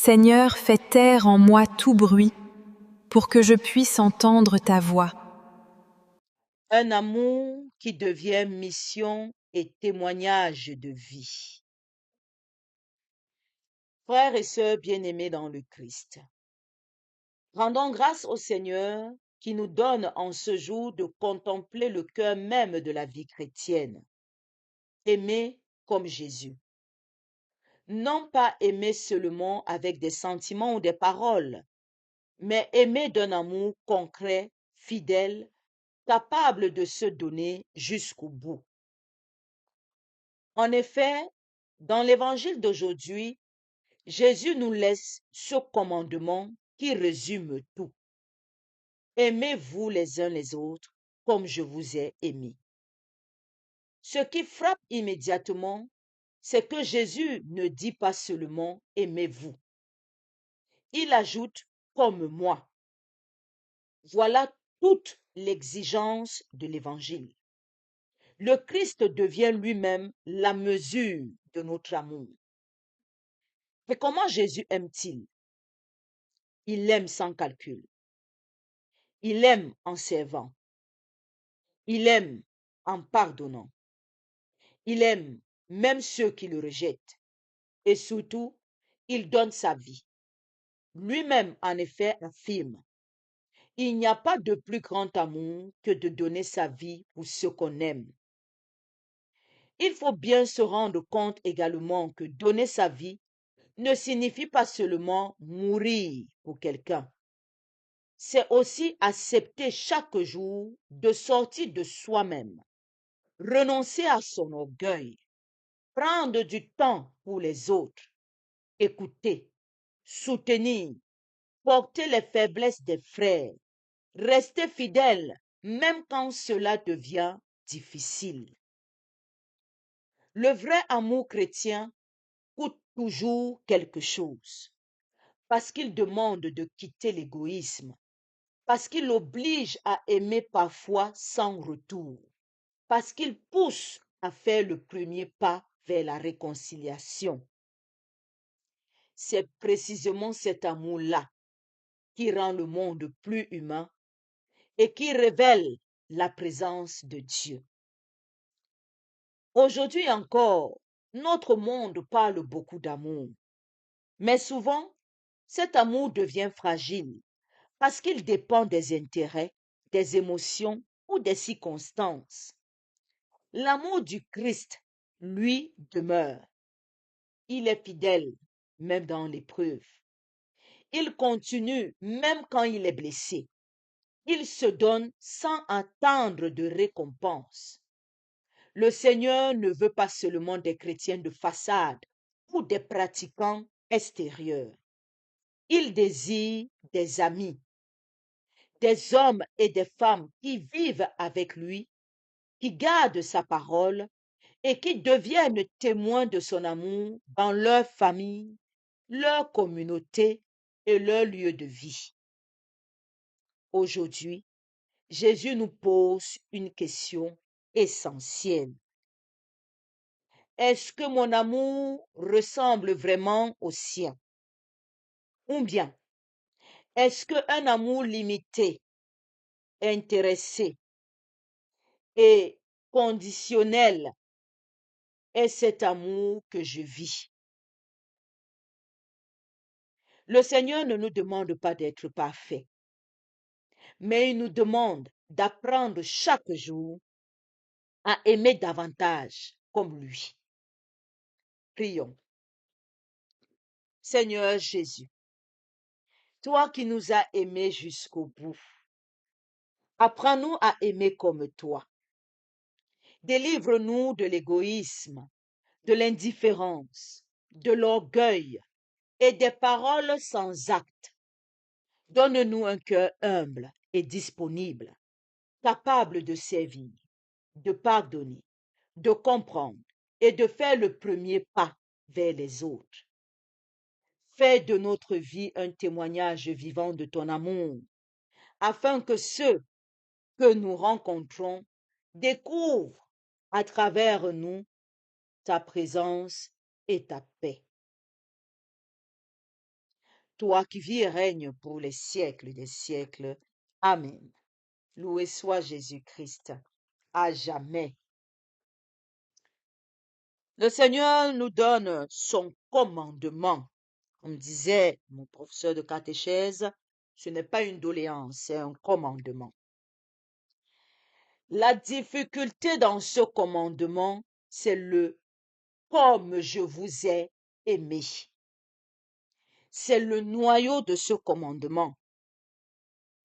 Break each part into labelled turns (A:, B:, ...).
A: Seigneur, fais taire en moi tout bruit, pour que je puisse entendre ta voix.
B: Un amour qui devient mission et témoignage de vie. Frères et sœurs bien-aimés dans le Christ, rendons grâce au Seigneur qui nous donne en ce jour de contempler le cœur même de la vie chrétienne. Aimer comme Jésus. Non pas aimer seulement avec des sentiments ou des paroles, mais aimer d'un amour concret, fidèle, capable de se donner jusqu'au bout. En effet, dans l'évangile d'aujourd'hui, Jésus nous laisse ce commandement qui résume tout. Aimez-vous les uns les autres comme je vous ai aimé. Ce qui frappe immédiatement, c'est que Jésus ne dit pas seulement aimez-vous. Il ajoute comme moi. Voilà toute l'exigence de l'évangile. Le Christ devient lui-même la mesure de notre amour. Mais comment Jésus aime-t-il? Il aime sans calcul. Il aime en servant. Il aime en pardonnant. Il aime même ceux qui le rejettent. Et surtout, il donne sa vie. Lui-même, en effet, affirme, il n'y a pas de plus grand amour que de donner sa vie pour ceux qu'on aime. Il faut bien se rendre compte également que donner sa vie ne signifie pas seulement mourir pour quelqu'un. C'est aussi accepter chaque jour de sortir de soi-même, renoncer à son orgueil, prendre du temps pour les autres, écouter, soutenir, porter les faiblesses des frères, rester fidèle même quand cela devient difficile. Le vrai amour chrétien coûte toujours quelque chose, parce qu'il demande de quitter l'égoïsme, parce qu'il oblige à aimer parfois sans retour, parce qu'il pousse à faire le premier pas vers la réconciliation. C'est précisément cet amour-là qui rend le monde plus humain et qui révèle la présence de Dieu. Aujourd'hui encore, notre monde parle beaucoup d'amour, mais souvent, cet amour devient fragile parce qu'il dépend des intérêts, des émotions ou des circonstances. L'amour du Christ, lui, demeure. Il est fidèle, même dans l'épreuve. Il continue, même quand il est blessé. Il se donne sans attendre de récompense. Le Seigneur ne veut pas seulement des chrétiens de façade ou des pratiquants extérieurs. Il désire des amis, des hommes et des femmes qui vivent avec lui, qui gardent sa parole et qui deviennent témoins de son amour dans leur famille, leur communauté et leur lieu de vie. Aujourd'hui, Jésus nous pose une question essentielle. Est-ce que mon amour ressemble vraiment au sien? Ou bien, est-ce qu'un amour limité, intéressé et conditionnel est cet amour que je vis? Le Seigneur ne nous demande pas d'être parfaits, mais il nous demande d'apprendre chaque jour à aimer davantage comme lui. Prions. Seigneur Jésus, toi qui nous as aimés jusqu'au bout, apprends-nous à aimer comme toi. Délivre-nous de l'égoïsme, de l'indifférence, de l'orgueil et des paroles sans acte. Donne-nous un cœur humble et disponible, capable de servir, de pardonner, de comprendre et de faire le premier pas vers les autres. Fais de notre vie un témoignage vivant de ton amour, afin que ceux que nous rencontrons découvrent à travers nous ta présence et ta paix. toi qui vis et règnes pour les siècles des siècles. Amen. Loué soit Jésus-Christ à jamais. Le Seigneur nous donne son commandement. Comme disait mon professeur de catéchèse, ce n'est pas une doléance, c'est un commandement. La difficulté dans ce commandement, c'est le comme je vous ai aimé. C'est le noyau de ce commandement,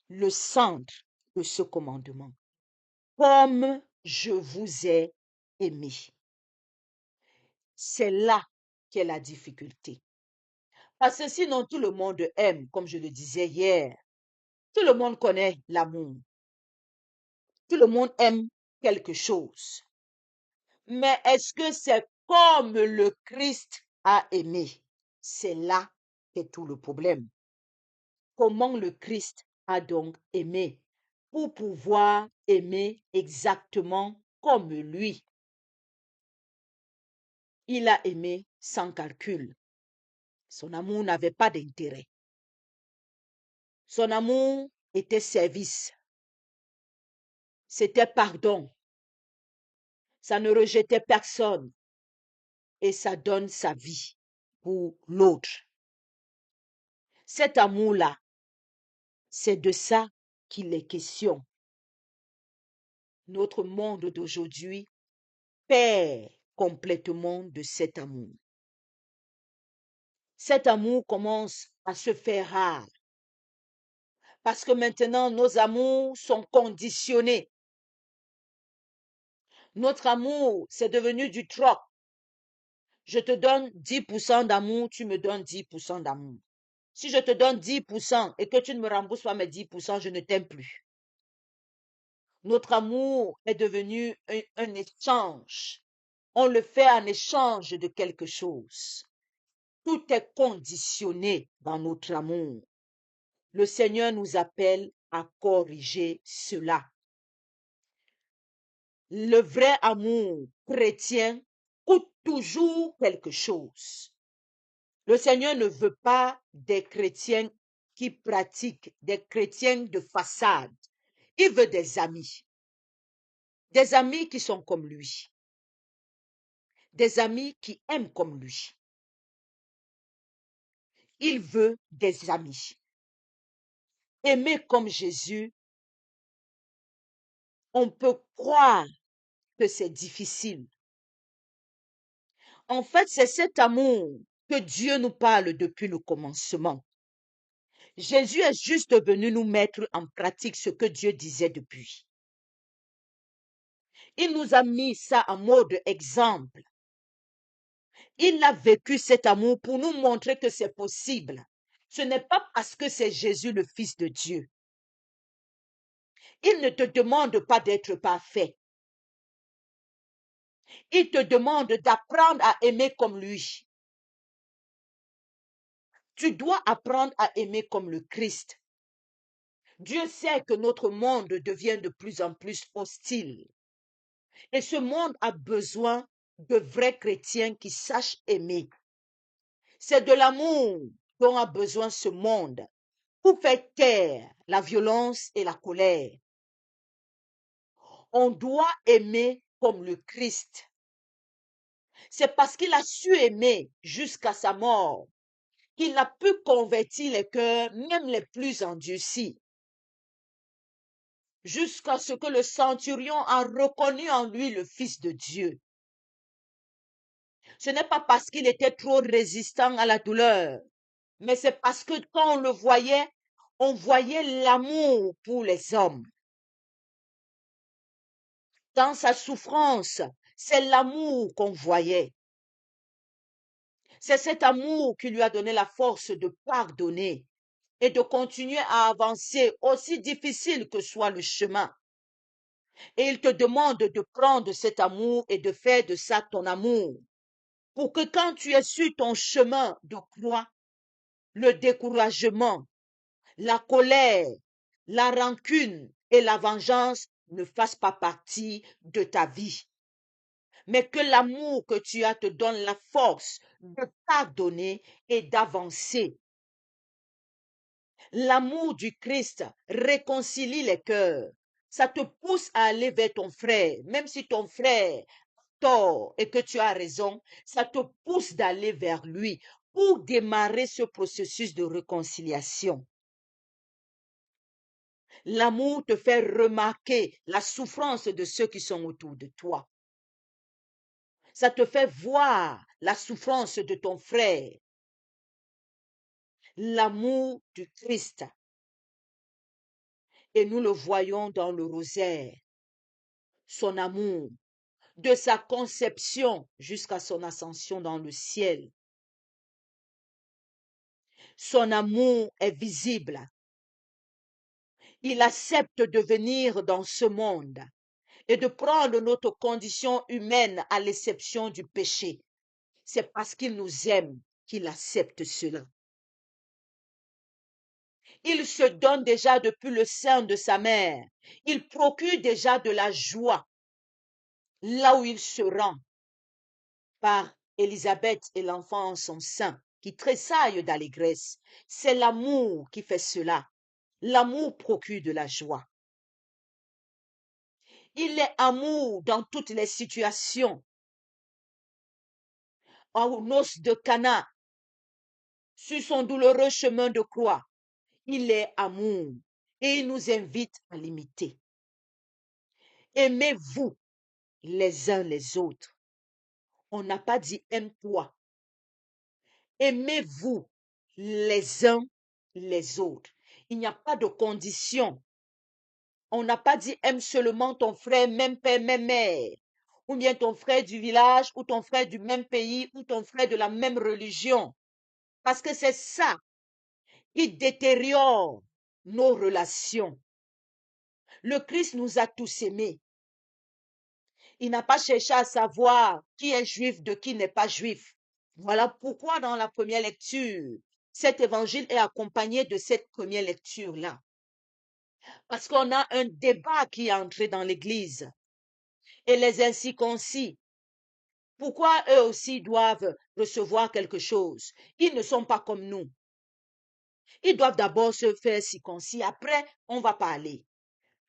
B: le centre de ce commandement. Comme je vous ai aimé. C'est là qu'est la difficulté. Parce que sinon tout le monde aime, comme je le disais hier. Tout le monde connaît l'amour. Tout le monde aime quelque chose. Mais est-ce que c'est comme le Christ a aimé? C'est là qu'est tout le problème. Comment le Christ a donc aimé pour pouvoir aimer exactement comme lui? Il a aimé sans calcul. Son amour n'avait pas d'intérêt. Son amour était service. C'était pardon. Ça ne rejetait personne. Et ça donne sa vie pour l'autre. Cet amour-là, c'est de ça qu'il est question. Notre monde d'aujourd'hui perd complètement de cet amour. Cet amour commence à se faire rare. Parce que maintenant, nos amours sont conditionnés. Notre amour, c'est devenu du troc. Je te donne 10% d'amour, tu me donnes 10% d'amour. Si je te donne 10% et que tu ne me rembourses pas mes 10%, je ne t'aime plus. Notre amour est devenu un échange. On le fait en échange de quelque chose. Tout est conditionné dans notre amour. Le Seigneur nous appelle à corriger cela. Le vrai amour chrétien coûte toujours quelque chose. Le Seigneur ne veut pas des chrétiens qui pratiquent, des chrétiens de façade. Il veut des amis qui sont comme lui, des amis qui aiment comme lui. Il veut des amis. Aimer comme Jésus, on peut croire que c'est difficile. En fait, c'est cet amour que Dieu nous parle depuis le commencement. Jésus est juste venu nous mettre en pratique ce que Dieu disait depuis. Il nous a mis ça en mode exemple. Il a vécu cet amour pour nous montrer que c'est possible. Ce n'est pas parce que c'est Jésus le Fils de Dieu. Il ne te demande pas d'être parfait. Il te demande d'apprendre à aimer comme lui. Tu dois apprendre à aimer comme le Christ. Dieu sait que notre monde devient de plus en plus hostile. Et ce monde a besoin de vrais chrétiens qui sachent aimer. C'est de l'amour dont a besoin ce monde pour faire taire la violence et la colère. On doit aimer comme le Christ. C'est parce qu'il a su aimer jusqu'à sa mort qu'il a pu convertir les cœurs, même les plus endurcis, jusqu'à ce que le centurion a reconnu en lui le Fils de Dieu. Ce n'est pas parce qu'il était trop résistant à la douleur, mais c'est parce que quand on voyait l'amour pour les hommes. Dans sa souffrance, c'est l'amour qu'on voyait. C'est cet amour qui lui a donné la force de pardonner et de continuer à avancer aussi difficile que soit le chemin. Et il te demande de prendre cet amour et de faire de ça ton amour, pour que quand tu es sur ton chemin de croix, le découragement, la colère, la rancune et la vengeance ne fassent pas partie de ta vie, mais que l'amour que tu as te donne la force de pardonner et d'avancer. L'amour du Christ réconcilie les cœurs. Ça te pousse à aller vers ton frère, même si ton frère a tort et que tu as raison, ça te pousse d'aller vers lui pour démarrer ce processus de réconciliation. L'amour te fait remarquer la souffrance de ceux qui sont autour de toi. Ça te fait voir la souffrance de ton frère. L'amour du Christ. Et nous le voyons dans le rosaire. Son amour, de sa conception jusqu'à son ascension dans le ciel. Son amour est visible. Il accepte de venir dans ce monde et de prendre notre condition humaine à l'exception du péché. C'est parce qu'il nous aime qu'il accepte cela. Il se donne déjà depuis le sein de sa mère. Il procure déjà de la joie là où il se rend par Élisabeth et l'enfant en son sein qui tressaille d'allégresse. C'est l'amour qui fait cela. L'amour procure de la joie. Il est amour dans toutes les situations. Aux noces de Cana, sur son douloureux chemin de croix, il est amour et il nous invite à l'imiter. Aimez-vous les uns les autres. On n'a pas dit aime-toi. Aimez-vous les uns les autres. Il n'y a pas de condition. On n'a pas dit aime seulement ton frère, même père, même mère. Ou bien ton frère du village, ou ton frère du même pays, ou ton frère de la même religion. Parce que c'est ça qui détériore nos relations. Le Christ nous a tous aimés. Il n'a pas cherché à savoir qui est juif de qui n'est pas juif. Voilà pourquoi dans la première lecture, cet évangile est accompagné de cette première lecture-là. Parce qu'on a un débat qui est entré dans l'Église. Et les incirconcis, pourquoi eux aussi doivent recevoir quelque chose? Ils ne sont pas comme nous. Ils doivent d'abord se faire circoncis. Après, on va parler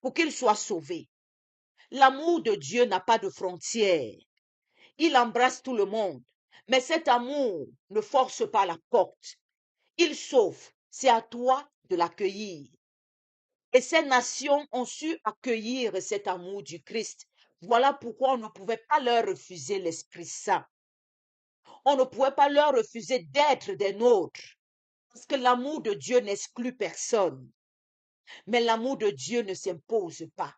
B: pour qu'ils soient sauvés. L'amour de Dieu n'a pas de frontières. Il embrasse tout le monde. Mais cet amour ne force pas la porte. Il sauve. C'est à toi de l'accueillir. Et ces nations ont su accueillir cet amour du Christ. Voilà pourquoi on ne pouvait pas leur refuser l'Esprit Saint. On ne pouvait pas leur refuser d'être des nôtres. Parce que l'amour de Dieu n'exclut personne. Mais l'amour de Dieu ne s'impose pas.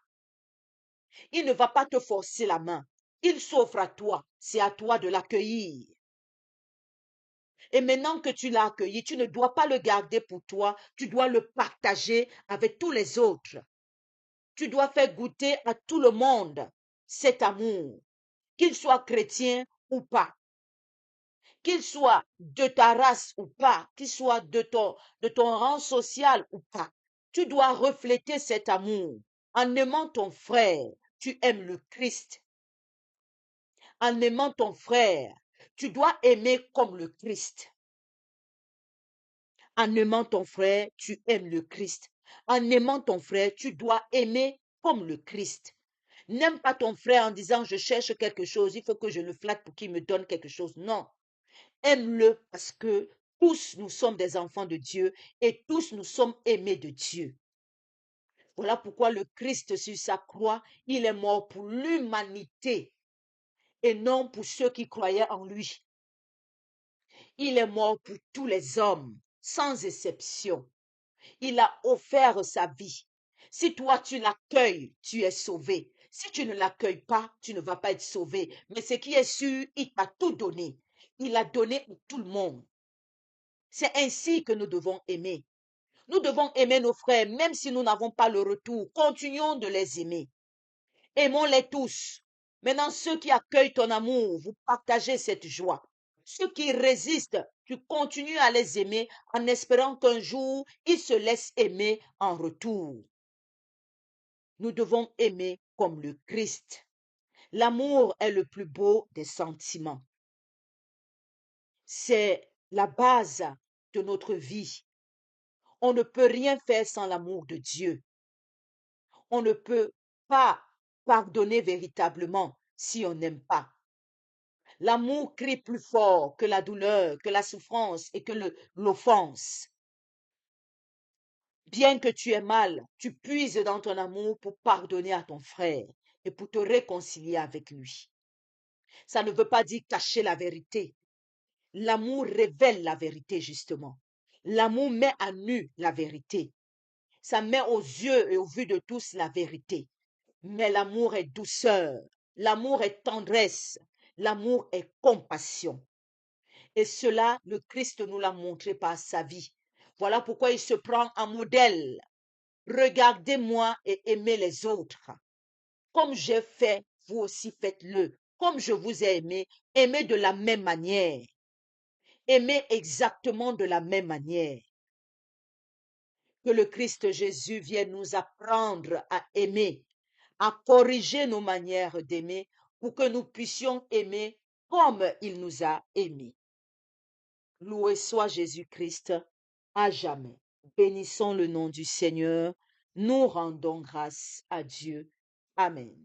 B: Il ne va pas te forcer la main. Il s'offre à toi. C'est à toi de l'accueillir. Et maintenant que tu l'as accueilli, tu ne dois pas le garder pour toi. Tu dois le partager avec tous les autres. Tu dois faire goûter à tout le monde cet amour, qu'il soit chrétien ou pas, qu'il soit de ta race ou pas, qu'il soit de ton rang social ou pas. Tu dois refléter cet amour. En aimant ton frère, tu aimes le Christ. En aimant ton frère, tu dois aimer comme le Christ. En aimant ton frère, tu aimes le Christ. En aimant ton frère, tu dois aimer comme le Christ. N'aime pas ton frère en disant je cherche quelque chose, il faut que je le flatte pour qu'il me donne quelque chose. Non. Aime-le parce que tous nous sommes des enfants de Dieu et tous nous sommes aimés de Dieu. Voilà pourquoi le Christ sur sa croix, il est mort pour l'humanité et non pour ceux qui croyaient en lui. Il est mort pour tous les hommes, sans exception. Il a offert sa vie. Si toi tu l'accueilles, tu es sauvé. Si tu ne l'accueilles pas, tu ne vas pas être sauvé. Mais ce qui est sûr, il t'a tout donné. Il a donné à tout le monde. C'est ainsi que nous devons aimer. Nous devons aimer nos frères, même si nous n'avons pas le retour. Continuons de les aimer. Aimons-les tous. Maintenant, ceux qui accueillent ton amour, vous partagez cette joie. Ceux qui résistent, tu continues à les aimer en espérant qu'un jour, ils se laissent aimer en retour. Nous devons aimer comme le Christ. L'amour est le plus beau des sentiments. C'est la base de notre vie. On ne peut rien faire sans l'amour de Dieu. On ne peut pas pardonner véritablement si on n'aime pas. L'amour crie plus fort que la douleur, que la souffrance et que l'offense. Bien que tu aies mal, tu puises dans ton amour pour pardonner à ton frère et pour te réconcilier avec lui. Ça ne veut pas dire cacher la vérité. L'amour révèle la vérité, justement. L'amour met à nu la vérité. Ça met aux yeux et au vu de tous la vérité. Mais l'amour est douceur, l'amour est tendresse, l'amour est compassion. Et cela, le Christ nous l'a montré par sa vie. Voilà pourquoi il se prend en modèle. Regardez-moi et aimez les autres. Comme j'ai fait, vous aussi faites-le. Comme je vous ai aimé, aimez de la même manière. Aimez exactement de la même manière. Que le Christ Jésus vienne nous apprendre à aimer, à corriger nos manières d'aimer pour que nous puissions aimer comme il nous a aimés. Loué soit Jésus-Christ à jamais. Bénissons le nom du Seigneur. Nous rendons grâce à Dieu. Amen.